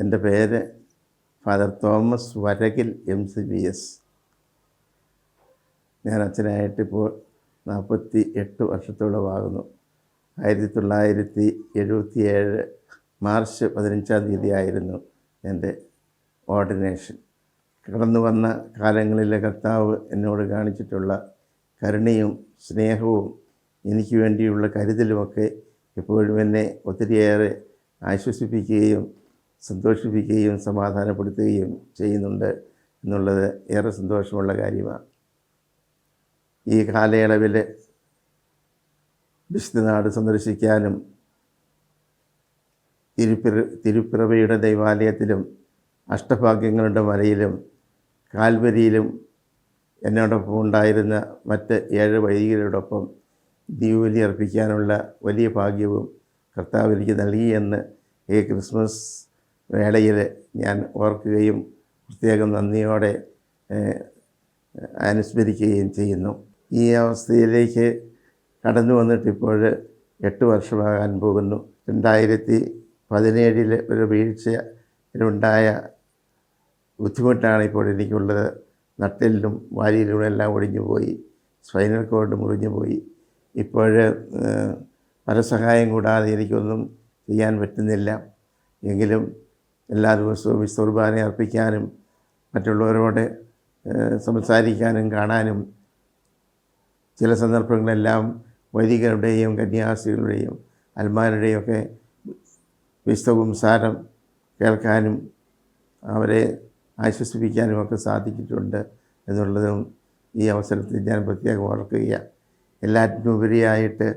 എൻ്റെ പേര് father Thomas വരകിൽ MCBS. ഞാൻ അച്ഛനായിട്ടിപ്പോൾ 48 വർഷത്തോളമാകുന്നു. 1977 മാർച്ച് 15 ആയിരുന്നു എൻ്റെ ഓർഡിനേഷൻ. കടന്നു വന്ന കാലങ്ങളിലെ കർത്താവ് എന്നോട് കാണിച്ചിട്ടുള്ള കരുണയും സ്നേഹവും എനിക്ക് വേണ്ടിയുള്ള കരുതലുമൊക്കെ എപ്പോഴും എന്നെ ഒത്തിരിയേറെ ആശ്വസിപ്പിക്കുകയും സന്തോഷിപ്പിക്കുകയും സമാധാനപ്പെടുത്തുകയും ചെയ്യുന്നുണ്ട് എന്നുള്ളത് ഏറെ സന്തോഷമുള്ള കാര്യമാണ്. ഈ കാലയളവിൽ വിശുദ്ധനാട് സന്ദർശിക്കാനും തിരുപ്പിറവിയുടെ ദൈവാലയത്തിലും അഷ്ടഭാഗ്യങ്ങളുടെ മലയിലും കാൽവരിയിലും എന്നോടൊപ്പം ഉണ്ടായിരുന്ന മറ്റ് 7 വൈദികരോടൊപ്പം ദീപബലി അർപ്പിക്കാനുള്ള വലിയ ഭാഗ്യവും കർത്താവ് എനിക്ക് നൽകിയെന്ന് ഈ ക്രിസ്മസ് വേളയിൽ ഞാൻ ഓർക്കുകയും പ്രത്യേകം നന്ദിയോടെ അനുസ്മരിക്കുകയും ചെയ്യുന്നു. ഈ അവസ്ഥയിലേക്ക് കടന്നു വന്നിട്ടിപ്പോൾ 8 വർഷമാകാൻ പോകുന്നു. 2017 ഒരു വീഴ്ചയിലുണ്ടായ ബുദ്ധിമുട്ടാണ് ഇപ്പോൾ എനിക്കുള്ളത്. നട്ടെല്ലും വാരിയിലും എല്ലാം ഒടിഞ്ഞു പോയി, സ്പൈനൽ കോർഡ് മുറിഞ്ഞു പോയി. ഇപ്പോൾ പരസഹായം കൂടാതെ എനിക്കൊന്നും ചെയ്യാൻ പറ്റുന്നില്ല. എങ്കിലും എല്ലാ ദിവസവും വിശുദ്ധ കുർബാന അർപ്പിക്കാനും മറ്റുള്ളവരോട് സംസാരിക്കാനും കാണാനും ചില സന്ദർഭങ്ങളെല്ലാം വൈദികരുടെയും കന്യാസ്ത്രീകളുടെയും അൽമാരുടെയും ഒക്കെ വിശുദ്ധ കുംസാരം കേൾക്കാനും അവരെ ആശ്വസിപ്പിക്കാനുമൊക്കെ സാധിച്ചിട്ടുണ്ട് എന്നുള്ളതും ഈ അവസരത്തിൽ ഞാൻ പ്രത്യേകം ഓർക്കുകയാണ്. എല്ലാറ്റിനുപരിയായിട്ട്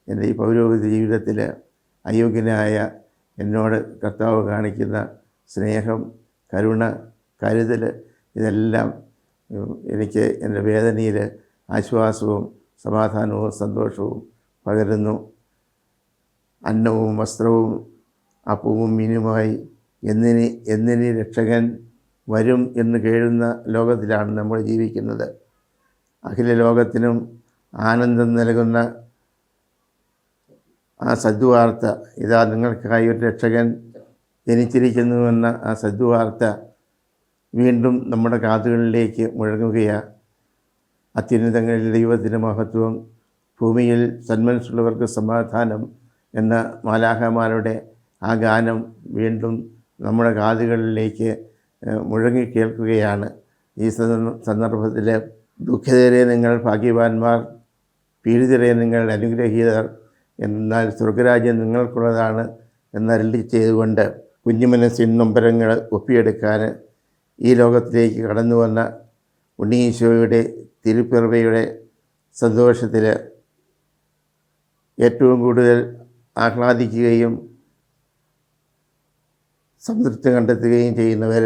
എൻ്റെ ഈ പൗരോഹിത ജീവിതത്തിൽ അയോഗ്യനായ എന്നോട് കർത്താവ് കാണിക്കുന്ന സ്നേഹം, കരുണ, കരുതൽ ഇതെല്ലാം എനിക്ക് എൻ്റെ വേദനയിൽ ആശ്വാസവും സമാധാനവും സന്തോഷവും പകരുന്നു. അന്നവും വസ്ത്രവും അപ്പവും മീനുമായി എന്നിനി രക്ഷകൻ വരും എന്ന് കേഴുന്ന ലോകത്തിലാണ് നമ്മൾ ജീവിക്കുന്നത്. അഖില ലോകത്തിനും ആനന്ദം നൽകുന്ന ആ സദ്വാർത്ത, ഇതാ നിങ്ങൾക്കായി ഒരു രക്ഷകൻ ജനിച്ചിരിക്കുന്നുവെന്ന ആ സദ്വാർത്ത വീണ്ടും നമ്മുടെ കാതുകളിലേക്ക് മുഴങ്ങുകയാണ്. അത്യുന്നതങ്ങളിൽ ദൈവത്തിൻ്റെ മഹത്വം, ഭൂമിയിൽ സന്മനസ്സുള്ളവർക്ക് സമാധാനം എന്ന മാലാഖമാരുടെ ആ ഗാനം വീണ്ടും നമ്മുടെ കാതുകളിലേക്ക് മുഴങ്ങി കേൾക്കുകയാണ്. ഈ സന്ദർഭത്തിൽ ദുഃഖിതരെ നിങ്ങൾ ഭാഗ്യവാന്മാർ, പീഡിതരെ നിങ്ങൾ അനുഗ്രഹീതർ, എന്നാൽ സ്വർഗരാജ്യം നിങ്ങൾക്കുള്ളതാണ് എന്നരുളി ചെയ്തുകൊണ്ട് കുഞ്ഞുമനസ്സിൻ നൊമ്പരങ്ങൾ ഒപ്പിയെടുക്കാൻ ഈ ലോകത്തിലേക്ക് കടന്നു വന്ന ഉണ്ണീശോയുടെ തിരുപ്പിറവിയുടെ സന്തോഷത്തിൽ ഏറ്റവും കൂടുതൽ ആഹ്ലാദിക്കുകയും സംതൃപ്തി കണ്ടെത്തുകയും ചെയ്യുന്നവർ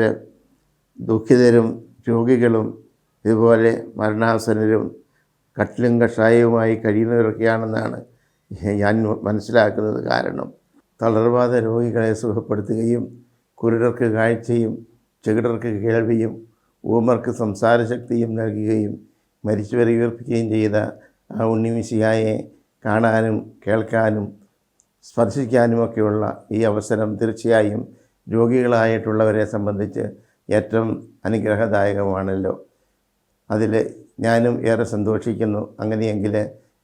ദുഃഖിതരും രോഗികളും ഇതുപോലെ മരണാസന്നരും കട്ടിലും കഷായവുമായി കഴിയുന്നവരൊക്കെയാണെന്നാണ് ഞാൻ മനസ്സിലാക്കുന്നത്. കാരണം തളർവാദ രോഗികളെ സുഖപ്പെടുത്തുകയും കുരുടർക്ക് കാഴ്ചയും ചെകിടർക്ക് കേൾവിയും ഊമർക്ക് സംസാരശക്തിയും നൽകുകയും മരിച്ചവരെ ഉയർപ്പിക്കുകയും ചെയ്ത ആ ഉണ്ണിമിശിഹായെ കാണാനും കേൾക്കാനും സ്പർശിക്കാനുമൊക്കെയുള്ള ഈ അവസരം തീർച്ചയായും രോഗികളായിട്ടുള്ളവരെ സംബന്ധിച്ച് ഏറ്റവും അനുഗ്രഹദായകമാണല്ലോ. അതിൽ ഞാനും ഏറെ സന്തോഷിക്കുന്നു. അങ്ങനെയെങ്കിൽ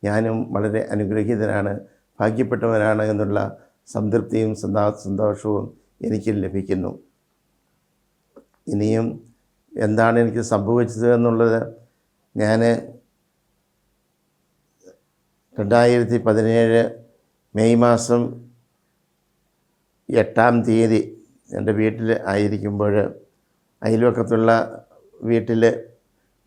ഞാനും വളരെ അനുഗ്രഹീതനാണ്, ഭാഗ്യപ്പെട്ടവനാണ് എന്നുള്ള സംതൃപ്തിയും സന്തോഷവും എനിക്ക് ലഭിക്കുന്നു. ഇനിയും എന്താണ് എനിക്ക് സംഭവിച്ചത് എന്നുള്ളത്, ഞാൻ 2017 മെയ് മാസം 8-ാം തീയതി എൻ്റെ വീട്ടിൽ ആയിരിക്കുമ്പോൾ അയൽവക്കത്തുള്ള വീട്ടിൽ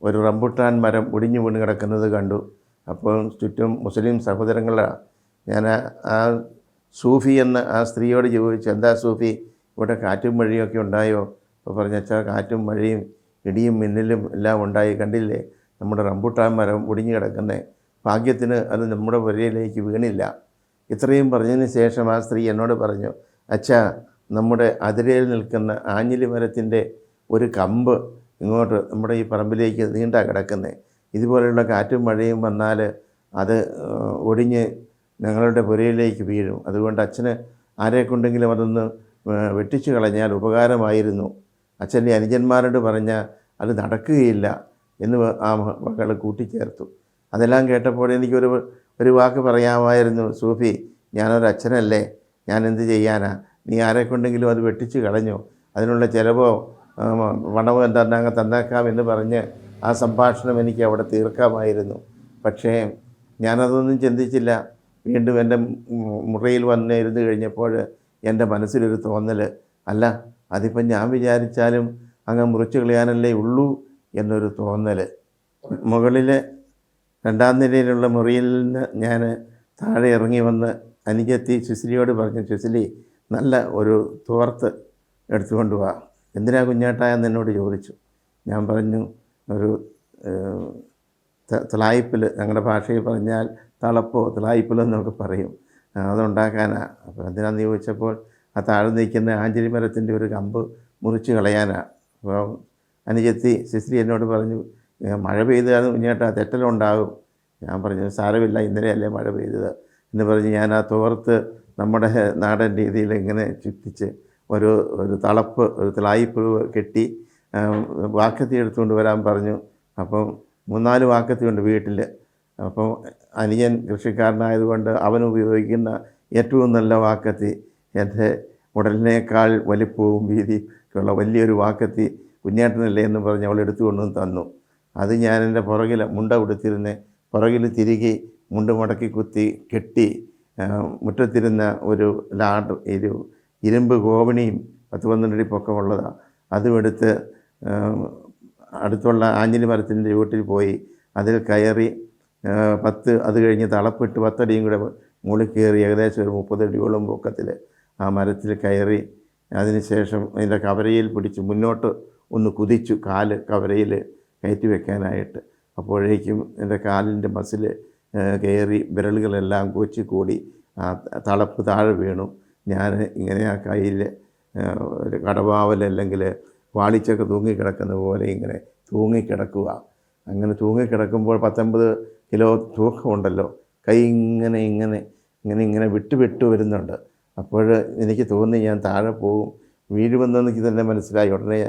ഒരു റംബുട്ടാൻ മരം ഒടിഞ്ഞു വീണ് കിടക്കുന്നത് കണ്ടു. അപ്പോൾ ചുറ്റും മുസ്ലിം സഹോദരങ്ങളാണ്. ഞാൻ ആ സൂഫി എന്ന ആ സ്ത്രീയോട് ചോദിച്ചു, എന്താ സൂഫി, ഇവിടെ കാറ്റും മഴയൊക്കെ ഉണ്ടായോ? അപ്പോൾ പറഞ്ഞാൽ കാറ്റും മഴയും ഇടിയും മിന്നലും എല്ലാം ഉണ്ടായി, കണ്ടില്ലേ നമ്മുടെ റംബുട്ടാൻ മരം ഒടിഞ്ഞു കിടക്കുന്നത്, ഭാഗ്യത്തിന് അത് നമ്മുടെ പുരയിലേക്ക് വീണില്ല. ഇത്രയും പറഞ്ഞതിന് ശേഷം ആ സ്ത്രീ എന്നോട് പറഞ്ഞു, അച്ഛാ, നമ്മുടെ അതിരയിൽ നിൽക്കുന്ന ആഞ്ഞിലി മരത്തിൻ്റെ ഒരു കമ്പ് ഇങ്ങോട്ട് നമ്മുടെ ഈ പറമ്പിലേക്ക് നീണ്ടാ കിടക്കുന്നത്, ഇതുപോലെയുള്ള കാറ്റും മഴയും വന്നാൽ അത് ഒടിഞ്ഞ് ഞങ്ങളുടെ പുരയിലേക്ക് വീഴും. അതുകൊണ്ട് അച്ഛന് ആരെക്കൊണ്ടെങ്കിലും അതൊന്ന് വെട്ടിച്ചു കളഞ്ഞാൽ ഉപകാരമായിരുന്നു. അച്ഛൻ്റെ അനുജന്മാരോട് പറഞ്ഞാൽ അത് നടക്കുകയില്ല എന്ന് ആ മകൾ കൂട്ടിച്ചേർത്തു. അതെല്ലാം കേട്ടപ്പോൾ ഒരു വാക്ക് പറയാമായിരുന്നു, സൂഫി, ഞാനൊരച്ഛനല്ലേ, ഞാൻ എന്ത് ചെയ്യാനാ, നീ ആരെക്കൊണ്ടെങ്കിലും അത് വെട്ടിച്ച് കളഞ്ഞോ, അതിനുള്ള ചിലവോ പണമോ എന്താ തന്നേക്കാം എന്ന് പറഞ്ഞ് ആ സംഭാഷണം എനിക്ക് അവിടെ തീർക്കാമായിരുന്നു. പക്ഷേ ഞാനതൊന്നും ചിന്തിച്ചില്ല. വീണ്ടും എൻ്റെ മുറിയിൽ വന്ന് ഇരുന്ന് കഴിഞ്ഞപ്പോൾ എൻ്റെ മനസ്സിലൊരു തോന്നൽ, അല്ല അതിപ്പം ഞാൻ വിചാരിച്ചാലും അങ്ങ് മുറിച്ച് കളയാനല്ലേ ഉള്ളൂ എന്നൊരു തോന്നൽ. മുകളിലെ 2ാം നിലയിലുള്ള മുറിയിൽ നിന്ന് ഞാൻ താഴെ ഇറങ്ങി വന്ന് അനുജത്തി സുസിലിയോട് പറഞ്ഞു, സുസിലി, നല്ല ഒരു തോർത്ത് എടുത്തുകൊണ്ട് വാ. എന്തിനാ കുഞ്ഞേട്ടാ എന്ന് എന്നോട് ചോദിച്ചു. ഞാൻ പറഞ്ഞു, ഒരു തിളായിപ്പിൽ, ഞങ്ങളുടെ ഭാഷയിൽ പറഞ്ഞാൽ തളപ്പോ തിളായിപ്പിലോ എന്നൊക്കെ പറയും, അതുണ്ടാക്കാനാണ്. അപ്പോൾ എന്തിനാന്ന് ചോദിച്ചപ്പോൾ ആ താഴെ നിൽക്കുന്ന ആഞ്ചിലി മരത്തിൻ്റെ ഒരു കമ്പ് മുറിച്ച് കളയാനാണ്. അപ്പോൾ അനുജത്തി സുസിലി എന്നോട് പറഞ്ഞു, മഴ പെയ്താൽ കുഞ്ഞേട്ടാ തെറ്റലുണ്ടാകും. ഞാൻ പറഞ്ഞു, സാരമില്ല, ഇന്നലെയല്ലേ മഴ പെയ്തത് എന്ന് പറഞ്ഞ് ഞാൻ ആ തോർത്ത് നമ്മുടെ നാടൻ രീതിയിൽ ഇങ്ങനെ ചുറ്റിച്ച് ഒരു തളപ്പ്, ഒരു തിളായിപ്പ് കെട്ടി വാക്കത്തി എടുത്തുകൊണ്ട് വരാൻ പറഞ്ഞു. അപ്പം 3-4 വാക്കത്തിയുണ്ട് വീട്ടിൽ. അപ്പം അനുജൻ കൃഷിക്കാരനായതുകൊണ്ട് അവൻ ഉപയോഗിക്കുന്ന ഏറ്റവും നല്ല വാക്കത്തി, എൻ്റെ ഉടലിനേക്കാൾ വലിപ്പവും വീതിയുള്ള വലിയൊരു വാക്കത്തി കുഞ്ഞേട്ടനല്ലേ എന്ന് പറഞ്ഞ് അവൾ എടുത്തുകൊണ്ടും തന്നു. അത് ഞാൻ എൻ്റെ പുറകിൽ മുണ്ട ഉടുത്തിരുന്ന് പുറകിൽ തിരികെ മുണ്ട് മടക്കി കുത്തി കെട്ടി മുറ്റത്തിരുന്ന ഒരു ഇരുമ്പ് കോവണിയും 10-12 അടി പൊക്കമുള്ളതാണ്, അതുമെടുത്ത് അടുത്തുള്ള ആഞ്ഞിലി മരത്തിൻ്റെ ചുവട്ടിൽ പോയി അതിൽ കയറി അത് കഴിഞ്ഞ് തളപ്പിട്ട് 10 അടിയും കൂടെ മുകളിൽ കയറി ഏകദേശം ഒരു 30 അടിയോളം പൊക്കത്തിൽ ആ മരത്തിൽ കയറി അതിനുശേഷം അതിൻ്റെ കവരയിൽ പിടിച്ച് മുന്നോട്ട് ഒന്ന് കുതിച്ചു, കാല് കവരയിൽ കയറ്റി വെക്കാനായിട്ട്. അപ്പോഴേക്കും എൻ്റെ കാലിൻ്റെ മസിൽ കയറി വിരലുകളെല്ലാം കൂടി ആ തളപ്പ് താഴെ വീണു. ഞാൻ ഇങ്ങനെ ആ കയ്യിൽ ഒരു കടവാവൽ അല്ലെങ്കിൽ വാളിച്ചൊക്കെ തൂങ്ങിക്കിടക്കുന്ന പോലെ ഇങ്ങനെ തൂങ്ങിക്കിടക്കുക. അങ്ങനെ തൂങ്ങിക്കിടക്കുമ്പോൾ 19 കിലോ തൂക്കമുണ്ടല്ലോ, കൈ ഇങ്ങനെ വിട്ട് വരുന്നുണ്ട്. അപ്പോൾ എനിക്ക് തോന്നി ഞാൻ താഴെ പോകും, വീഴുമെന്ന് എനിക്ക് തന്നെ മനസ്സിലായി. ഉടനെ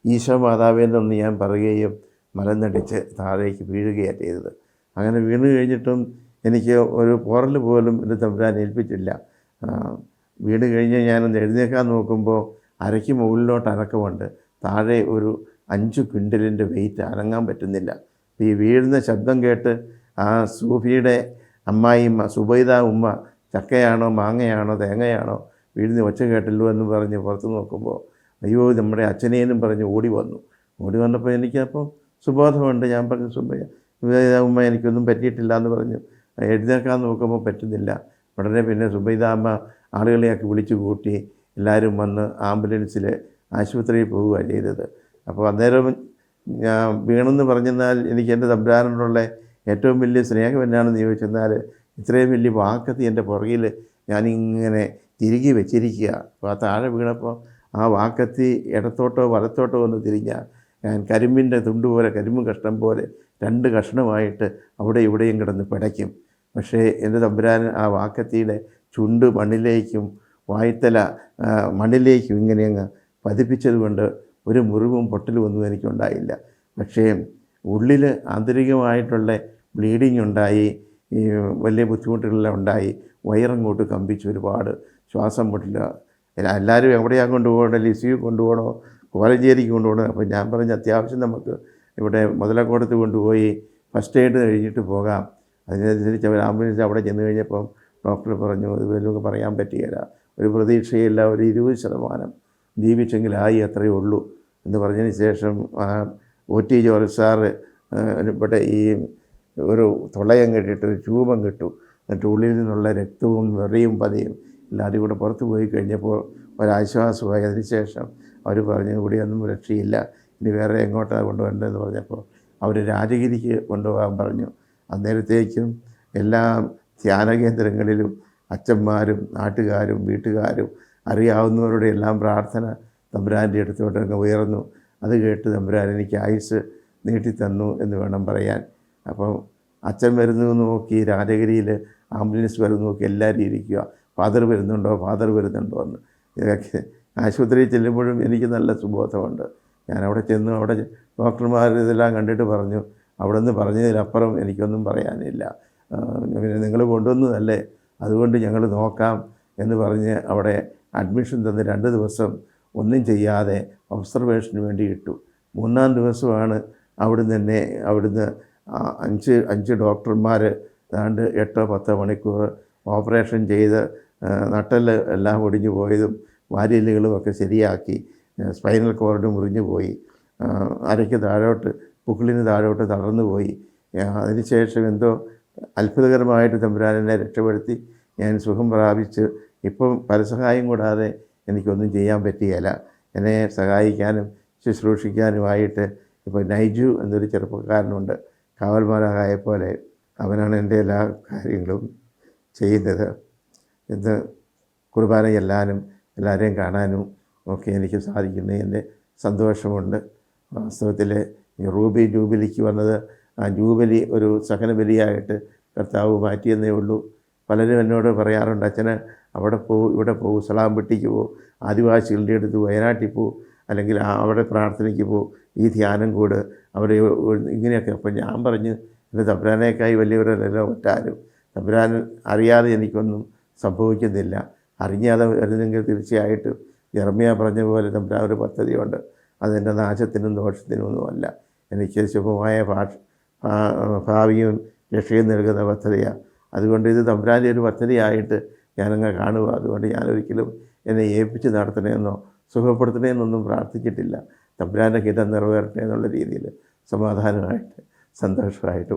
ഈശോ മാതാവേന്നൊന്ന് ഞാൻ പറയുകയും മലന്നടിച്ച് താഴേക്ക് വീഴുകയാണ് ചെയ്തത്. അങ്ങനെ വീണ് കഴിഞ്ഞിട്ടും എനിക്ക് ഒരു പോറൽ പോലും എൻ്റെ തമ്പുരാൻ ഏൽപ്പിച്ചില്ല. വീണ് കഴിഞ്ഞ് ഞാനൊന്ന് എഴുന്നേക്കാൻ നോക്കുമ്പോൾ അരയ്ക്ക് മുകളിലോട്ട് അനക്കമുണ്ട്, താഴെ ഒരു 5 ക്വിൻ്റലിൻ്റെ വെയിറ്റ്, അനങ്ങാൻ പറ്റുന്നില്ല. ഈ വീഴുന്ന ശബ്ദം കേട്ട് ആ സൂഫിയുടെ അമ്മായിമ്മ സുബൈദ ഉമ്മ ചക്കയാണോ മാങ്ങയാണോ തേങ്ങയാണോ വീഴുന്ന ഒച്ച കേട്ടല്ലോ എന്ന് പറഞ്ഞ് പുറത്ത് നോക്കുമ്പോൾ അയ്യോ നമ്മുടെ അച്ഛനേനും പറഞ്ഞ് ഓടി വന്നപ്പോൾ എനിക്കപ്പോൾ സുബോധമുണ്ട്. ഞാൻ പറഞ്ഞു, സുബൈദ ഉമ്മ എനിക്കൊന്നും പറ്റിയിട്ടില്ല എന്ന് പറഞ്ഞു. എഴുന്നേക്കാൻ നോക്കുമ്പോൾ പറ്റുന്നില്ല. ഉടനെ പിന്നെ സുബൈദ അമ്മ ആളുകളെയൊക്കെ വിളിച്ചു കൂട്ടി എല്ലാവരും വന്ന് ആംബുലൻസിൽ ആശുപത്രിയിൽ പോവുകയാണ് ചെയ്തത്. അപ്പോൾ അന്നേരം ഞാൻ വീണെന്ന് പറഞ്ഞെന്നാൽ എനിക്ക് എൻ്റെ തമ്പുരാനോടുള്ള ഏറ്റവും വലിയ സ്നേഹം എന്നാണെന്ന് ചോദിച്ചെന്നാൽ ഇത്രയും വലിയ വാക്കത്തി എൻ്റെ പുറകിൽ ഞാനിങ്ങനെ തിരികെ വെച്ചിരിക്കുക. അപ്പോൾ ആ താഴെ വീണപ്പോൾ ആ വാക്കത്തി ഇടത്തോട്ടോ വലത്തോട്ടോ ഒന്ന് തിരിഞ്ഞാൽ ഞാൻ കരിമ്പിൻ്റെ തുണ്ട് പോലെ, കരിമ്പ് കഷ്ണം പോലെ 2 കഷ്ണമായിട്ട് അവിടെ ഇവിടെയും കിടന്ന് പിടയ്ക്കും. പക്ഷേ എൻ്റെ തമ്പുരാൻ ആ വാക്കത്തിയുടെ ചുണ്ട് മണ്ണിലേക്കും വായ്ത്തല മണ്ണിലേക്കും ഇങ്ങനെ അങ്ങ് പതിപ്പിച്ചത് കൊണ്ട് ഒരു മുറിവും പൊട്ടലും ഒന്നും എനിക്കുണ്ടായില്ല. പക്ഷേ ഉള്ളിൽ ആന്തരികമായിട്ടുള്ള ബ്ലീഡിങ് ഉണ്ടായി, ഈ വലിയ ബുദ്ധിമുട്ടുകളെല്ലാം ഉണ്ടായി, വയറങ്ങോട്ട് കമ്പിച്ച് ഒരുപാട് ശ്വാസം മുട്ടില്ല. എല്ലാവരും എവിടെയാണ് കൊണ്ടുപോകണോ, ലിസിയിൽ കൊണ്ടുപോകണോ, കോലഞ്ചേരിക്ക് കൊണ്ടുപോകണം. അപ്പോൾ ഞാൻ പറഞ്ഞ അത്യാവശ്യം നമുക്ക് ഇവിടെ മുതലക്കോടത്ത് കൊണ്ടുപോയി ഫസ്റ്റ് എയ്ഡ് കഴിഞ്ഞിട്ട് പോകാം. അതിനനുസരിച്ച് അവർ ആംബുലൻസ് അവിടെ ചെന്ന് കഴിഞ്ഞപ്പം ഡോക്ടർ പറഞ്ഞു, ഇത് വല്ലതും പറയാൻ പറ്റുകയില്ല, ഒരു പ്രതീക്ഷയില്ല, ഒരു 20% ജീവിച്ചെങ്കിലായി, അത്രയേ ഉള്ളൂ എന്ന് പറഞ്ഞതിന് ശേഷം OT ജോർജ് സാറ് ഇവിടെ ഈ ഒരു തുളയം കെട്ടിയിട്ട് ഒരു ട്യൂബം കിട്ടു, എന്നിട്ട് ഉള്ളിൽ നിന്നുള്ള രക്തവും വിറയും പതയും എല്ലാവരും കൂടെ പുറത്ത് പോയി കഴിഞ്ഞപ്പോൾ ഒരാശ്വാസമായി. അതിനുശേഷം അവർ പറഞ്ഞു, ഇവിടെയൊന്നും രക്ഷയില്ല, ഇനി വേറെ എങ്ങോട്ടാണ് കൊണ്ടുവരേണ്ടതെന്ന് പറഞ്ഞപ്പോൾ അവർ രാജഗിരിക്ക് കൊണ്ടുപോകാൻ പറഞ്ഞു. അന്നേരത്തേക്കും എല്ലാ ധ്യാന കേന്ദ്രങ്ങളിലും അച്ഛന്മാരും നാട്ടുകാരും വീട്ടുകാരും അറിയാവുന്നവരുടെ എല്ലാം പ്രാർത്ഥന തമ്പുരാൻ്റെ അടുത്തോട്ടൊക്കെ ഉയർന്നു. അത് കേട്ട് തമ്പുരാൻ എനിക്ക് ആയുസ് നീട്ടിത്തന്നു എന്ന് വേണം പറയാൻ. അപ്പം അച്ഛൻ വരുന്നു നോക്കി, രാജഗിരിയിൽ ആംബുലൻസ് വരുന്നു നോക്കി എല്ലാവരും ഇരിക്കുക, ഫാദർ വരുന്നുണ്ടോ എന്ന്. ഇതൊക്കെ ആശുപത്രിയിൽ ചെല്ലുമ്പോഴും എനിക്ക് നല്ല സുബോധമുണ്ട്. ഞാനവിടെ ചെന്നു, അവിടെ ഡോക്ടർമാർ ഇതെല്ലാം കണ്ടിട്ട് പറഞ്ഞു, അവിടെ നിന്ന് പറഞ്ഞതിലപ്പുറം എനിക്കൊന്നും പറയാനില്ല, പിന്നെ നിങ്ങൾ കൊണ്ടുവന്നതല്ലേ, അതുകൊണ്ട് ഞങ്ങൾ നോക്കാം എന്ന് പറഞ്ഞ് അവിടെ അഡ്മിഷൻ തന്ന് 2 ദിവസം ഒന്നും ചെയ്യാതെ ഒബ്സർവേഷന് വേണ്ടി ഇട്ടു. 3-ാം ദിവസമാണ് അവിടുന്ന് 5 ഡോക്ടർമാർ ഏതാണ്ട് 8-10 മണിക്കൂർ ഓപ്പറേഷൻ ചെയ്ത് നട്ടെല്ല് എല്ലാം ഒടിഞ്ഞു പോയതും വാരിയലുകളും ഒക്കെ ശരിയാക്കി. സ്പൈനൽ കോർഡ് മുറിഞ്ഞു പോയി, അരയ്ക്ക് താഴോട്ട് പുക്കിളിന് താഴോട്ട് തളർന്നു പോയി. അതിനുശേഷം എന്തോ അത്ഭുതകരമായിട്ട് തമ്പുരാൻ എന്നെ രക്ഷപ്പെടുത്തി. ഞാൻ സുഖം പ്രാപിച്ച് ഇപ്പം പരസഹായം കൂടാതെ എനിക്കൊന്നും ചെയ്യാൻ പറ്റുകയില്ല. എന്നെ സഹായിക്കാനും ശുശ്രൂഷിക്കാനുമായിട്ട് ഇപ്പോൾ നൈജു എന്നൊരു ചെറുപ്പക്കാരനുണ്ട്, കാവൽമാരായ പോലെ. അവനാണ് എൻ്റെ എല്ലാ കാര്യങ്ങളും ചെയ്യുന്നത്. ഇന്ന് കുർബാന ചെല്ലാനും എല്ലാവരെയും കാണാനും ഒക്കെ എനിക്ക് സാധിക്കുന്നതിൻ്റെ സന്തോഷമുണ്ട്. വാസ്തവത്തിൽ റൂബി ജൂബിലിക്ക് വന്നത് ആ ജൂബിലി ഒരു സഹന ബലിയായിട്ട് കർത്താവ് മാറ്റിയെന്നേ ഉള്ളൂ. പലരും എന്നോട് പറയാറുണ്ട്, അച്ഛന് അവിടെ പോവും, ഇവിടെ പോവും, സലാംപെട്ടിക്ക് പോവും, ആദിവാസികളുടെ അടുത്ത് വയനാട്ടിൽ പോവും, അല്ലെങ്കിൽ അവിടെ പ്രാർത്ഥനയ്ക്ക് പോവും, ഈ ധ്യാനം കൂട് അവിടെ ഇങ്ങനെയൊക്കെ. അപ്പം ഞാൻ പറഞ്ഞു, എൻ്റെ തമ്പുരാനേക്കായി വലിയവരല്ലോ മറ്റാരും. തമ്പുരാൻ അറിയാതെ എനിക്കൊന്നും സംഭവിക്കുന്നില്ല. അറിഞ്ഞാതെ വരുന്നെങ്കിൽ തീർച്ചയായിട്ടും യെർമ്യാ പറഞ്ഞ പോലെ തമ്പുരാൻ ഒരു പദ്ധതിയുണ്ട്. അതെൻ്റെ നാശത്തിനും ദോഷത്തിനുമൊന്നുമല്ല, എനിക്ക് ശുഭമായ ഭാവിയും രക്ഷയും നൽകുന്ന പദ്ധതിയാണ്. അതുകൊണ്ട് ഇത് തമ്പുരാൻ്റെ ഒരു പദ്ധതിയായിട്ട് ഞാനങ്ങ് കാണുക. അതുകൊണ്ട് ഞാനൊരിക്കലും എന്നെ ഏൽപ്പിച്ച് നടത്തണമെന്നോ സുഖപ്പെടുത്തണമെന്നൊന്നും പ്രാർത്ഥിച്ചിട്ടില്ല. തമ്പുരാൻ്റെ ഹിതം നിറവേറട്ടെ എന്നുള്ള രീതിയിൽ സമാധാനമായിട്ട് സന്തോഷമായിട്ട്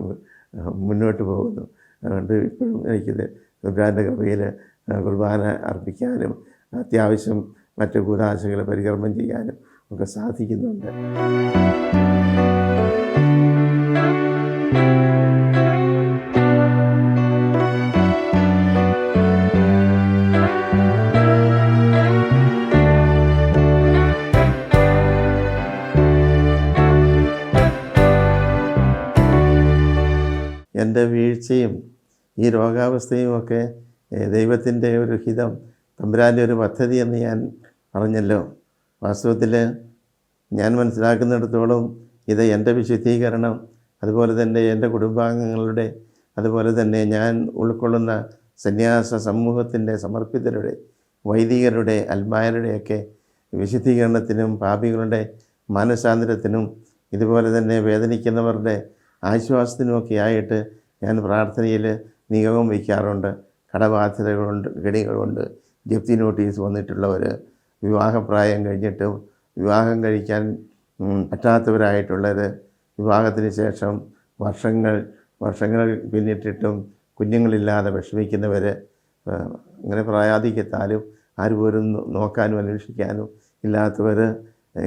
മുന്നോട്ട് പോകുന്നു. അതുകൊണ്ട് ഇപ്പോഴും എനിക്കിത് തമ്പുരാൻ്റെ കൃപയിൽ കുർബാന അർപ്പിക്കാനും അത്യാവശ്യം മറ്റ് കൂദാശകൾ പരികർമ്മം ചെയ്യാനും ഒക്കെ സാധിക്കുന്നുണ്ട്. എൻ്റെ വീഴ്ചയും ഈ രോഗാവസ്ഥയും ഒക്കെ ദൈവത്തിൻ്റെ ഒരു ഹിതം, തമ്പുരാൻ്റെ ഒരു പദ്ധതി എന്ന് ഞാൻ പറഞ്ഞല്ലോ. വാസ്തവത്തിൽ ഞാൻ മനസ്സിലാക്കുന്നിടത്തോളം ഇത് എൻ്റെ വിശുദ്ധീകരണം, അതുപോലെ തന്നെ എൻ്റെ കുടുംബാംഗങ്ങളുടെ, അതുപോലെ തന്നെ ഞാൻ ഉൾക്കൊള്ളുന്ന സന്യാസ സമൂഹത്തിൻ്റെ സമർപ്പിതരുടെ, വൈദികരുടെ, അൽമായരുടെയൊക്കെ വിശുദ്ധീകരണത്തിനും പാപികളുടെ മാനസാന്തരത്തിനും ഇതുപോലെ തന്നെ വേദനിക്കുന്നവരുടെ ആശ്വാസത്തിനുമൊക്കെ ആയിട്ട് ഞാൻ പ്രാർത്ഥനയിൽ നിയോഗം വയ്ക്കാറുണ്ട്. കടബാധ്യതകളുണ്ട്, ഗണികളുണ്ട്, ജപ്തി നോട്ടീസ് വന്നിട്ടുള്ളവർ, വിവാഹപ്രായം കഴിഞ്ഞിട്ടും വിവാഹം കഴിക്കാൻ പറ്റാത്തവരായിട്ടുള്ളത്, വിവാഹത്തിന് ശേഷം വർഷങ്ങൾ പിന്നിട്ടിട്ടും കുഞ്ഞുങ്ങളില്ലാതെ വിഷമിക്കുന്നവർ, അങ്ങനെ പ്രായാധിക്യത്താലും ആരും പോലും നോക്കാനും അന്വേഷിക്കാനും ഇല്ലാത്തവർ,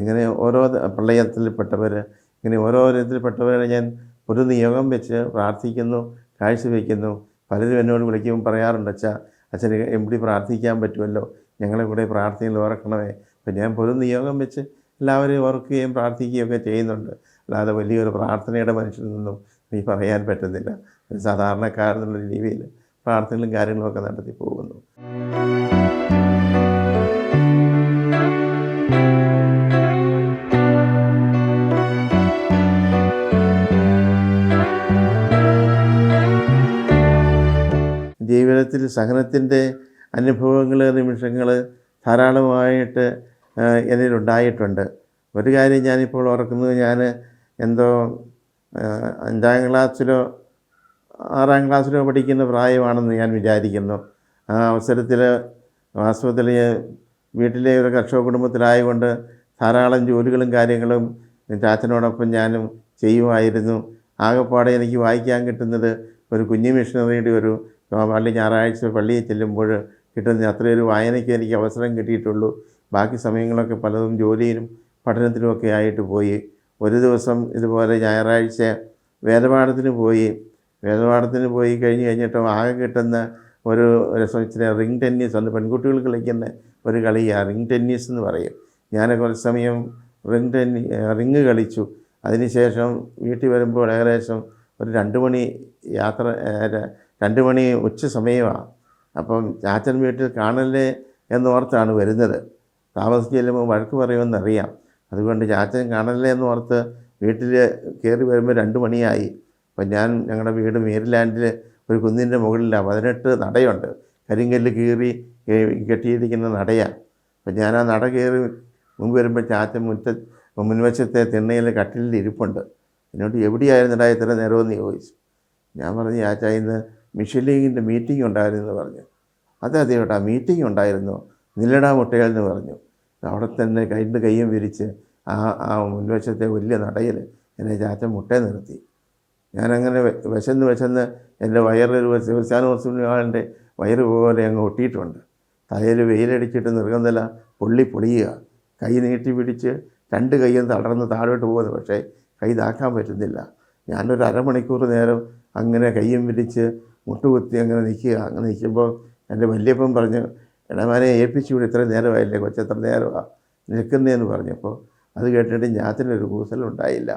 ഇങ്ങനെ ഓരോ പ്രളയത്തിൽപ്പെട്ടവർ, ഇങ്ങനെ ഓരോരുത്തരിൽപ്പെട്ടവരെ ഞാൻ ഒരു നിയോഗം വെച്ച് പ്രാർത്ഥിക്കുന്നു, കാഴ്ചവെക്കുന്നു. പലരും എന്നോട് വിളിക്കുമ്പോൾ പറയാറുണ്ട്, അച്ഛന് എവിടെ പ്രാർത്ഥിക്കാൻ പറ്റുമല്ലോ, ഞങ്ങളെ കൂടെ പ്രാർത്ഥനയിൽ ഓർക്കണമേ. അപ്പം ഞാൻ ഒരു നിയോഗം വെച്ച് എല്ലാവരെയും ഓർക്കുകയും പ്രാർത്ഥിക്കുകയും ഒക്കെ ചെയ്യുന്നുണ്ട്. അല്ലാതെ വലിയൊരു പ്രാർത്ഥനയുടെ മനുഷ്യരിൽ നിന്നും എനിക്ക് പറയാൻ പറ്റുന്നില്ല. ഒരു സാധാരണക്കാരെന്നുള്ള രീതിയിൽ പ്രാർത്ഥനകളും കാര്യങ്ങളുമൊക്കെ നടത്തി പോകുന്നു. ജീവിതത്തിൽ സഹനത്തിൻ്റെ അനുഭവങ്ങൾ, നിമിഷങ്ങൾ ധാരാളമായിട്ട് എന്നിലുണ്ടായിട്ടുണ്ട്. ഒരു കാര്യം ഞാനിപ്പോൾ ഓർക്കുന്നത്, ഞാൻ എന്തോ 5-ാം ക്ലാസ്സിലോ 6-ാം ക്ലാസ്സിലോ പഠിക്കുന്ന പ്രായമാണെന്ന് ഞാൻ വിചാരിക്കുന്നു. ആ അവസരത്തിൽ വാസ്തവത്തിൽ വീട്ടിലെ ഒരു കർഷക കുടുംബത്തിലായതുകൊണ്ട് ധാരാളം ജോലികളും കാര്യങ്ങളും ചാച്ചനോടൊപ്പം ഞാനും ചെയ്യുമായിരുന്നു. ആകെപ്പാടെ എനിക്ക് വായിക്കാൻ കിട്ടുന്നത് ഒരു കുഞ്ഞു മിഷണറിയുടെ ഒരു ഞായറാഴ്ച പള്ളിയിൽ ചെല്ലുമ്പോൾ കിട്ടുന്ന അത്രയൊരു വായനയ്ക്ക് എനിക്ക് അവസരം കിട്ടിയിട്ടുള്ളൂ. ബാക്കി സമയങ്ങളൊക്കെ പലതും ജോലിയിലും പഠനത്തിലുമൊക്കെ ആയിട്ട് പോയി. ഒരു ദിവസം ഇതുപോലെ ഞായറാഴ്ച വേദപാഠത്തിന് പോയി കഴിഞ്ഞിട്ട് ആകെ കിട്ടുന്ന ഒരു രസം ഇച്ചിരി റിംഗ് ടെന്നീസ് ഉണ്ട്, പെൺകുട്ടികൾ കളിക്കുന്ന ഒരു കളിയാണ് റിംഗ് ടെന്നീസ് എന്ന് പറയും. ഞാൻ കുറച്ച് സമയം റിങ് കളിച്ചു. അതിനുശേഷം വീട്ടിൽ വരുമ്പോൾ ഏകദേശം ഒരു 2 മണി 2 മണി ഉച്ച സമയമാണ്. അപ്പം ചാച്ചൻ വീട്ടിൽ കാണല്ലേ എന്നോർത്താണ് വരുന്നത്. താമസിച്ച് ചെല്ലുമ്പോൾ വഴക്ക് പറയുമെന്നറിയാം. അതുകൊണ്ട് ചാച്ചൻ കാണല്ലേ എന്ന് ഓർത്ത് വീട്ടിൽ കയറി വരുമ്പോൾ 2 മണിയായി. അപ്പം ഞാൻ ഞങ്ങളുടെ വീട് മേരിലാൻഡിൽ ഒരു കുന്നിൻ്റെ മുകളിലാണ്. 18 നടയുണ്ട്, കരിങ്കല്ല് കീറി കെട്ടിയിരിക്കുന്ന നടയാണ്. അപ്പം ഞാൻ ആ നട കയറി മുമ്പ് വരുമ്പോൾ ചാച്ചൻ മുൻവശത്തെ തിണ്ണയിൽ കട്ടിലിൽ ഇരിപ്പുണ്ട്. എന്നോട് എവിടെയായിരുന്നടാ ഇത്ര നേരമെന്ന് ചോദിച്ചു. ഞാൻ പറഞ്ഞു, ചാച്ചാ ഇന്ന് മിഷൻ ലീഗിൻ്റെ മീറ്റിംഗ് ഉണ്ടായിരുന്നെന്ന് പറഞ്ഞു. അതെ ചേട്ടാ, മീറ്റിംഗ് ഉണ്ടായിരുന്നു, നില്ലടാ മുട്ടയിൽ എന്ന് പറഞ്ഞു. അവിടെ തന്നെ കൈയും വിരിച്ച് ആ മുൻവശത്തെ വലിയ നടയിൽ എന്നെ ചാച്ചൻ മുട്ടയെ നിർത്തി. ഞാനങ്ങനെ വിശന്ന് എൻ്റെ വയറൊരു ശിവസ്ഥാന മുസ്ലിം വയറ് പോലെ അങ്ങ് ഒട്ടിയിട്ടുണ്ട്. തലയിൽ വെയിലടിച്ചിട്ട് നിർഗന്ധല പൊള്ളിയുക. കൈ നീട്ടി പിടിച്ച് 2 കൈയും തളർന്ന് താഴോട്ട് പോകുന്നു, പക്ഷേ കൈ താക്കാൻ പറ്റുന്നില്ല. ഞാനൊരു അരമണിക്കൂർ നേരം അങ്ങനെ കയ്യും പിടിച്ച് മുട്ടുകുത്തി അങ്ങനെ നിൽക്കുക. അങ്ങനെ നിൽക്കുമ്പോൾ എൻ്റെ വല്യപ്പൻ പറഞ്ഞു, ഇടമാനെ ഏൽപ്പിച്ചു വിട്, ഇത്രയും നേരമായില്ലേ കൊച്ചെത്ര നേരമാണ് നിൽക്കുന്നതെന്ന് പറഞ്ഞപ്പോൾ അത് കേട്ടിട്ട് ഞാത്തിനൊരു കൂസലുണ്ടായില്ല.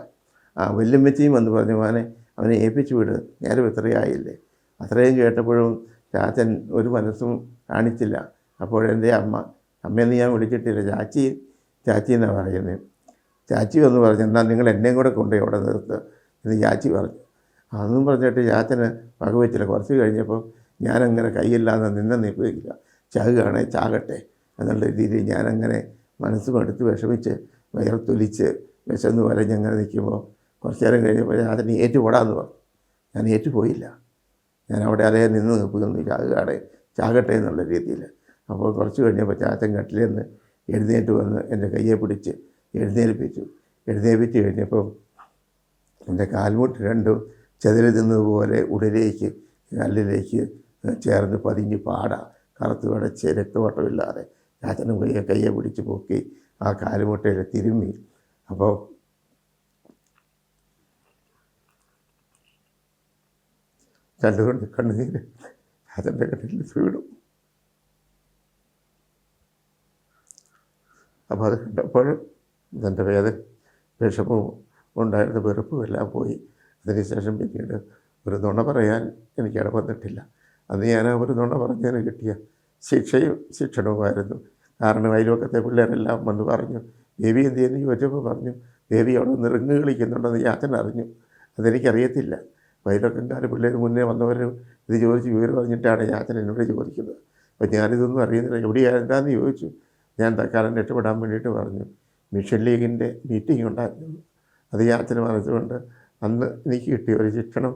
വല്യമ്മച്ചിയും വന്ന് പറഞ്ഞു, മോനെ അവനെ ഏൽപ്പിച്ചു വിട്, നേരം ഇത്രയായില്ലേ. അത്രയും കേട്ടപ്പോഴും ചാച്ചൻ ഒരു മനസ്സും കാണിച്ചില്ല. അപ്പോഴെൻ്റെ അമ്മയെന്ന് ഞാൻ വിളിച്ചിട്ടില്ല, ചാച്ചി എന്നാണ് പറയുന്നത്. ചാച്ചി വന്ന് പറഞ്ഞു, എന്നാൽ നിങ്ങൾ എന്നെയും കൂടെ കൊണ്ടുപോയി അവിടെ നിർത്തുക എന്ന് ചാച്ചി പറഞ്ഞു. അതൊന്നും പറഞ്ഞിട്ട് ചാച്ചന് വകവെച്ചില്ല. കുറച്ച് കഴിഞ്ഞപ്പോൾ ഞാനങ്ങനെ കൈയില്ലാതെ നിൽക്കുകയില്ല, ചാകുകയാണെ ചാകട്ടെ എന്നുള്ള രീതിയിൽ ഞാനങ്ങനെ മനസ്സും എടുത്ത് വിഷമിച്ച് വയർത്തൊലിച്ച് വിശന്ന് വരഞ്ഞങ്ങനെ നിൽക്കുമ്പോൾ കുറച്ച് നേരം കഴിഞ്ഞപ്പോൾ ചാച്ചന് ഏറ്റുപോടാന്ന് പറഞ്ഞു. ഞാൻ ഏറ്റുപോയില്ല. ഞാൻ അവിടെ അതേ നിന്ന് നിൽക്കുന്നു, ചാകുകയാണെ ചാകട്ടെ എന്നുള്ള രീതിയിൽ. അപ്പോൾ കുറച്ച് കഴിഞ്ഞപ്പോൾ ചാച്ചൻ കട്ടിലിൽ നിന്ന് എഴുന്നേറ്റ് വന്ന് എൻ്റെ കയ്യെ പിടിച്ച് എഴുന്നേൽപ്പിച്ച് കഴിഞ്ഞപ്പം എൻ്റെ കാൽമുട്ട് രണ്ടും ചെതിരി തിന്നതുപോലെ ഉടലേക്ക് കല്ലിലേക്ക് ചേർന്ന് പതിഞ്ഞ് കറുത്ത് വടച്ച് രക്തവട്ടമില്ലാതെ ചാച്ചനും കയ്യെ പിടിച്ച് പൊക്കി ആ കാലുമുട്ടയിൽ തിരുമ്മി. അപ്പോൾ കണ്ടുകൊണ്ട് കണ്ണുനീര് ചാച്ചൻ്റെ കണ്ണിൽ വീണു. അപ്പോൾ അത് കണ്ടപ്പോൾ എൻ്റെ വിഷമവും ഉണ്ടായിരുന്ന വെറുപ്പും എല്ലാം പോയി. അതിനുശേഷം പിന്നീട് ഒരു നുണ പറയാൻ എനിക്ക് ഇടവന്നിട്ടില്ല. അന്ന് ഞാൻ ഒരു നുണ പറഞ്ഞതിന് കിട്ടിയ ശിക്ഷണവുമായിരുന്നു. കാരണം അയൽവക്കത്തെ പിള്ളേരെല്ലാം വന്ന് പറഞ്ഞു, ബേബി എന്ത് ചെയ്യുന്നു ചോദിച്ചപ്പോൾ പറഞ്ഞു, ബേബി അവിടെ നിന്ന് റിങ്ങ് കളിക്കുന്നുണ്ടെന്ന് ചാച്ചൻ അറിഞ്ഞു. അതെനിക്കറിയത്തില്ല. അയൽവക്കംകാർ പിള്ളേർ മുന്നേ വന്നവർ ഇത് ചോദിച്ച് വിവരം പറഞ്ഞിട്ടാണ് ചാച്ചൻ എന്നോട് ചോദിക്കുന്നത്. അപ്പോൾ ഞാനിതൊന്നും അറിയുന്നില്ല, എവിടെയാണെന്ന് ചോദിച്ചു. ഞാൻ തൽക്കാലം രക്ഷപ്പെടാൻ വേണ്ടിയിട്ട് പറഞ്ഞു, മിഷൻ ലീഗിൻ്റെ മീറ്റിംഗ് ഉണ്ടായിരുന്നു, അത് ചാച്ചന് മനസ്സുകൊണ്ട് അന്ന് എനിക്ക് കിട്ടിയ ഒരു ശിക്ഷണം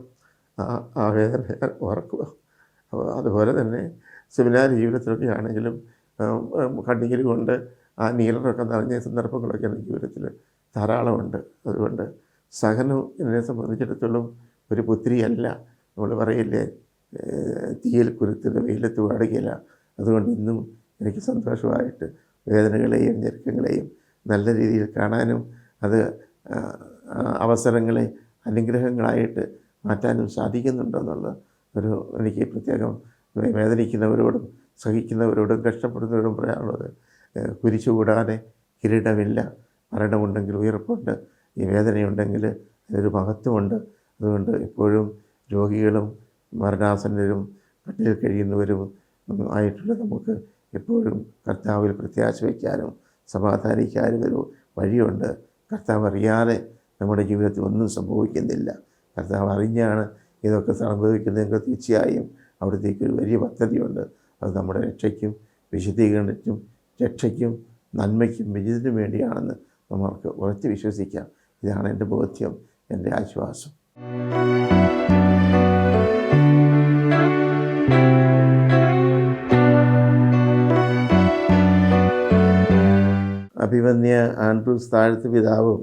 ആ വേദന ഞാൻ ഓർക്കുക. അപ്പോൾ അതുപോലെ തന്നെ സെമിനാർ ജീവിതത്തിലൊക്കെ ആണെങ്കിലും കണ്ണീര് കൊണ്ട് ആ നീലറൊക്കെ നിറഞ്ഞ സന്ദർഭങ്ങളൊക്കെ എൻ്റെ ജീവിതത്തിൽ ധാരാളമുണ്ട്. അതുകൊണ്ട് സഹനം എന്നെ സംബന്ധിച്ചിടത്തോളം ഒരു പുത്രിയല്ല. നമ്മൾ പറയില്ലേ, തീയിൽ കുരുത്തിന് വെയിലത്ത് വാടുകയില്ല. അതുകൊണ്ട് ഇന്നും എനിക്ക് സന്തോഷമായിട്ട് വേദനകളെയും ഞെരുക്കങ്ങളെയും നല്ല രീതിയിൽ കാണാനും അത് അവസരങ്ങളെ അനുഗ്രഹങ്ങളായിട്ട് മാറ്റാനും സാധിക്കുന്നുണ്ടെന്നുള്ള ഒരു എനിക്ക് പ്രത്യേകം വേദനിക്കുന്നവരോടും സഹിക്കുന്നവരോടും കഷ്ടപ്പെടുന്നവരോടും പറയാനുള്ളത്, കുരിശുകൂടാതെ കിരീടമില്ല, മരണമുണ്ടെങ്കിൽ ഉയർപ്പുണ്ട്, ഈ വേദനയുണ്ടെങ്കിൽ അതിനൊരു മഹത്വമുണ്ട്. അതുകൊണ്ട് എപ്പോഴും രോഗികളും മരണാസന്നരും കട്ടിലിൽ കഴിയുന്നവരും ആയിട്ടുള്ള നമുക്ക് എപ്പോഴും കർത്താവിൽ പ്രത്യാശ വയ്ക്കാനും സമാധാനിക്കാനും ഒരു വഴിയുണ്ട്. കർത്താവ് അറിയാതെ നമ്മുടെ ജീവിതത്തിൽ ഒന്നും സംഭവിക്കുന്നില്ല. കർത്താവ് അറിഞ്ഞാണ് ഇതൊക്കെ സംഭവിക്കുന്നതെങ്കിൽ തീർച്ചയായും അവിടത്തേക്ക് ഒരു വലിയ പദ്ധതിയുണ്ട്. അത് നമ്മുടെ രക്ഷയ്ക്കും വിശുദ്ധീകരണത്തിനും രക്ഷയ്ക്കും നന്മയ്ക്കും വിജയത്തിനും വേണ്ടിയാണെന്ന് നമുക്ക് ഉറച്ച് വിശ്വസിക്കാം. ഇതാണ് എൻ്റെ ബോധ്യം, എൻ്റെ ആശ്വാസം. അഭിമന്യ ആൻഡ്രൂസ് താഴത്ത് പിതാവും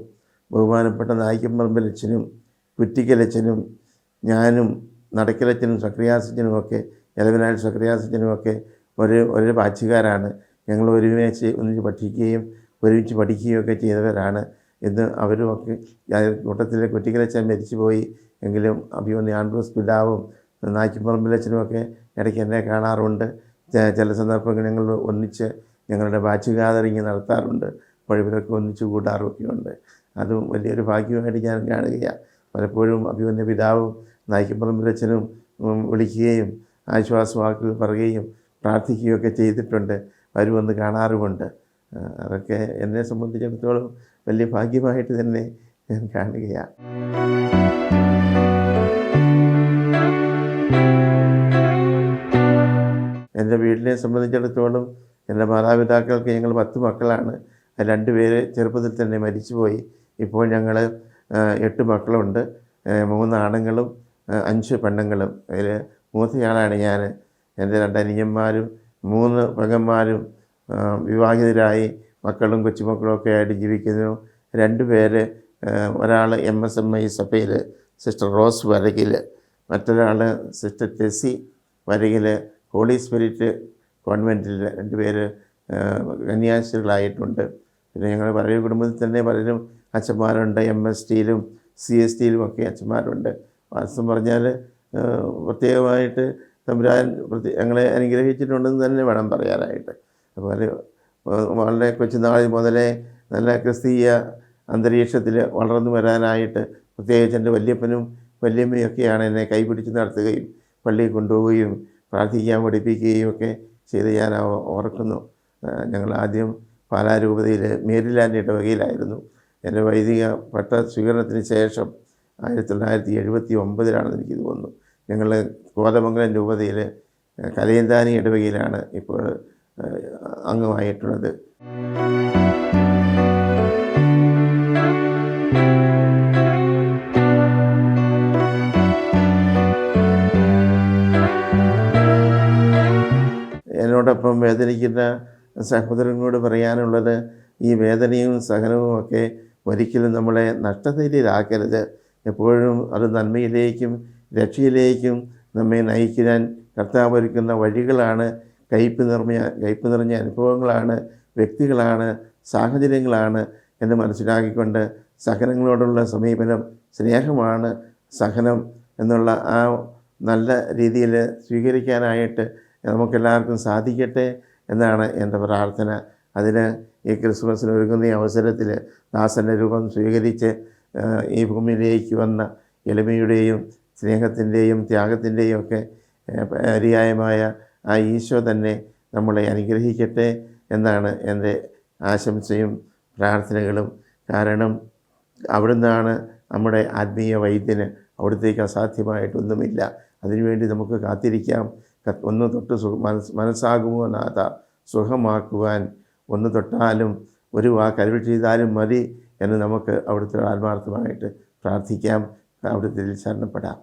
ബഹുമാനപ്പെട്ട നായിക്കമ്പറമ്പിലച്ഛനും കുറ്റിക്കലച്ഛനും ഞാനും നടക്കലച്ഛനും സക്രിയാസച്ചനുമൊക്കെ എലവനാട് സക്രിയാസച്ചനുമൊക്കെ ഒരേ ബാച്ചുകാരാണ്. ഞങ്ങൾ ഒന്നിച്ച് പഠിക്കുകയും ഒക്കെ ചെയ്തവരാണ്. ഇന്ന് അവരുമൊക്കെ കൂട്ടത്തിലെ കുറ്റിക്കലച്ഛൻ മരിച്ചുപോയി എങ്കിലും അഭിമന്യ ആൻഡ്രൂസ് പിതാവും നായിക്കമ്പറമ്പിലച്ഛനുമൊക്കെ ഇടയ്ക്ക് എന്നെ കാണാറുണ്ട്. ചില സന്ദർഭങ്ങൾ ഞങ്ങൾ ഒന്നിച്ച് ഞങ്ങളുടെ ബാച്ച് ഗാദറിങ് നടത്താറുണ്ട്. അപ്പോൾ ഇവരൊക്കെ ഒന്നിച്ച് കൂടാറൊക്കെ ഉണ്ട്. അതും വലിയൊരു ഭാഗ്യമായിട്ട് ഞാൻ കാണുകയാണ്. പലപ്പോഴും അഭിമന്യ പിതാവും നായിക്കമ്പറമ്പിലച്ഛനും വിളിക്കുകയും ആശ്വാസവാക്കുകൾ പറയുകയും പ്രാർത്ഥിക്കുകയൊക്കെ ചെയ്തിട്ടുണ്ട്. വരുമെന്ന് കാണാറുമുണ്ട്. അതൊക്കെ എന്നെ സംബന്ധിച്ചിടത്തോളം വലിയ ഭാഗ്യമായിട്ട് തന്നെ ഞാൻ കാണുകയാണ്. എൻ്റെ വീട്ടിനെ സംബന്ധിച്ചിടത്തോളം എൻ്റെ മാതാപിതാക്കൾക്ക് ഞങ്ങൾ 10 മക്കളാണ്. 2 പേര് ചെറുപ്പത്തിൽ തന്നെ മരിച്ചുപോയി. ഇപ്പോൾ ഞങ്ങൾ 8 മക്കളുണ്ട്. 3 ആണുങ്ങളും 5 പെണ്ണുങ്ങളും. അതിൽ മൂത്തയാളാണ് ഞാൻ. എൻ്റെ 2 അനിയന്മാരും 3 പെങ്ങന്മാരും വിവാഹിതരായി മക്കളും കൊച്ചുമക്കളും ഒക്കെ ആയിട്ട് ജീവിക്കുന്നു. 2 പേര്, ഒരാൾ MSMI സഭയിൽ സിസ്റ്റർ റോസ് വരകിൽ, മറ്റൊരാൾ സിസ്റ്റർ ടെസി വരകിൽ ഹോളി സ്പിരിറ്റ് കോൺവെൻറ്റിൽ 2 പേര് കന്യാസ്ത്രീകളായിട്ടുണ്ട്. പിന്നെ ഞങ്ങൾ പഴയ കുടുംബത്തിൽ തന്നെ പലരും അച്ഛന്മാരുണ്ട്. MSTയിലും CSTയിലും ഒക്കെ അച്ഛന്മാരുണ്ട്. വാസ്തവം പറഞ്ഞാൽ പ്രത്യേകമായിട്ട് തമ്പുരാൻ ഞങ്ങളെ അനുഗ്രഹിച്ചിട്ടുണ്ടെന്ന് തന്നെ വേണം പറയാനായിട്ട്. അതുപോലെ വളരെ കൊച്ചുനാളിൽ മുതലേ നല്ല ക്രിസ്തീയ അന്തരീക്ഷത്തിൽ വളർന്നു വരാനായിട്ട് പ്രത്യേകിച്ച് എൻ്റെ വല്യപ്പനും വല്യമ്മയും ഒക്കെയാണ് എന്നെ കൈപിടിച്ച് നടത്തുകയും പള്ളിയിൽ കൊണ്ടുപോവുകയും പ്രാർത്ഥിക്കാൻ പഠിപ്പിക്കുകയും ഒക്കെ ചെയ്ത് ഞാൻ ഓർക്കുന്നു. ഞങ്ങൾ ആദ്യം പാലാ രൂപതയിൽ മേരിലാൻഡ് ഇടവകയിലായിരുന്നു. എൻ്റെ വൈദിക പട്ട സ്വീകരണത്തിന് ശേഷം 1979 എനിക്ക് തോന്നുന്നു ഞങ്ങൾ കോതമംഗലം രൂപതയിൽ കലയന്താനി ഇടവകയിലാണ് ഇപ്പോൾ അംഗമായിട്ടുള്ളത്. എന്നോടൊപ്പം വേദനിക്കുന്ന സഹോദരങ്ങളോട് പറയാനുള്ളത്, ഈ വേദനയും സഹനവും ഒക്കെ ഒരിക്കലും നമ്മളെ നഷ്ടത്തിലാക്കരുത്. എപ്പോഴും അത് നന്മയിലേക്കും രക്ഷയിലേക്കും നമ്മെ നയിക്കാൻ കർത്താവ് ഒരുക്കുന്ന വഴികളാണ്. കയ്പ് നിറഞ്ഞ അനുഭവങ്ങളാണ്, വ്യക്തികളാണ്, സാഹചര്യങ്ങളാണ് എന്ന് മനസ്സിലാക്കിക്കൊണ്ട് സഹനങ്ങളോടുള്ള സമീപനം സ്നേഹമാണ്. സഹനം എന്നുള്ള ആ നല്ല രീതിയിൽ സ്വീകരിക്കാനായിട്ട് നമുക്കെല്ലാവർക്കും സാധിക്കട്ടെ എന്നാണ് എൻ്റെ പ്രാർത്ഥന. അതിന് ഈ ക്രിസ്മസിന് ഒരുങ്ങുന്ന ഈ അവസരത്തിൽ ദാസൻ്റെ രൂപം സ്വീകരിച്ച് ഈ ഭൂമിയിലേക്ക് വന്ന എളിമയുടെയും സ്നേഹത്തിൻ്റെയും ത്യാഗത്തിൻ്റെയും ഒക്കെ പര്യായമായ ആ ഈശോ തന്നെ നമ്മളെ അനുഗ്രഹിക്കട്ടെ എന്നാണ് എൻ്റെ ആശംസയും പ്രാർത്ഥനകളും. കാരണം അവിടുന്നാണ് നമ്മുടെ ആത്മീയ വൈദ്യന്. അവിടത്തേക്ക് അസാധ്യമായിട്ടൊന്നുമില്ല. അതിനുവേണ്ടി നമുക്ക് കാത്തിരിക്കാം. ഒന്ന് തൊട്ട് മനസ്സാകുമോ നാഥ സുഖമാക്കുവാൻ, ഒന്ന് തൊട്ടാലും ഒരു വാക്കരുൾ ചെയ്താലും മതി എന്ന് നമുക്ക് അവിടുത്തെ ആത്മാർത്ഥമായിട്ട് പ്രാർത്ഥിക്കാം. അവിടുത്തെ ശരണപ്പെടാം.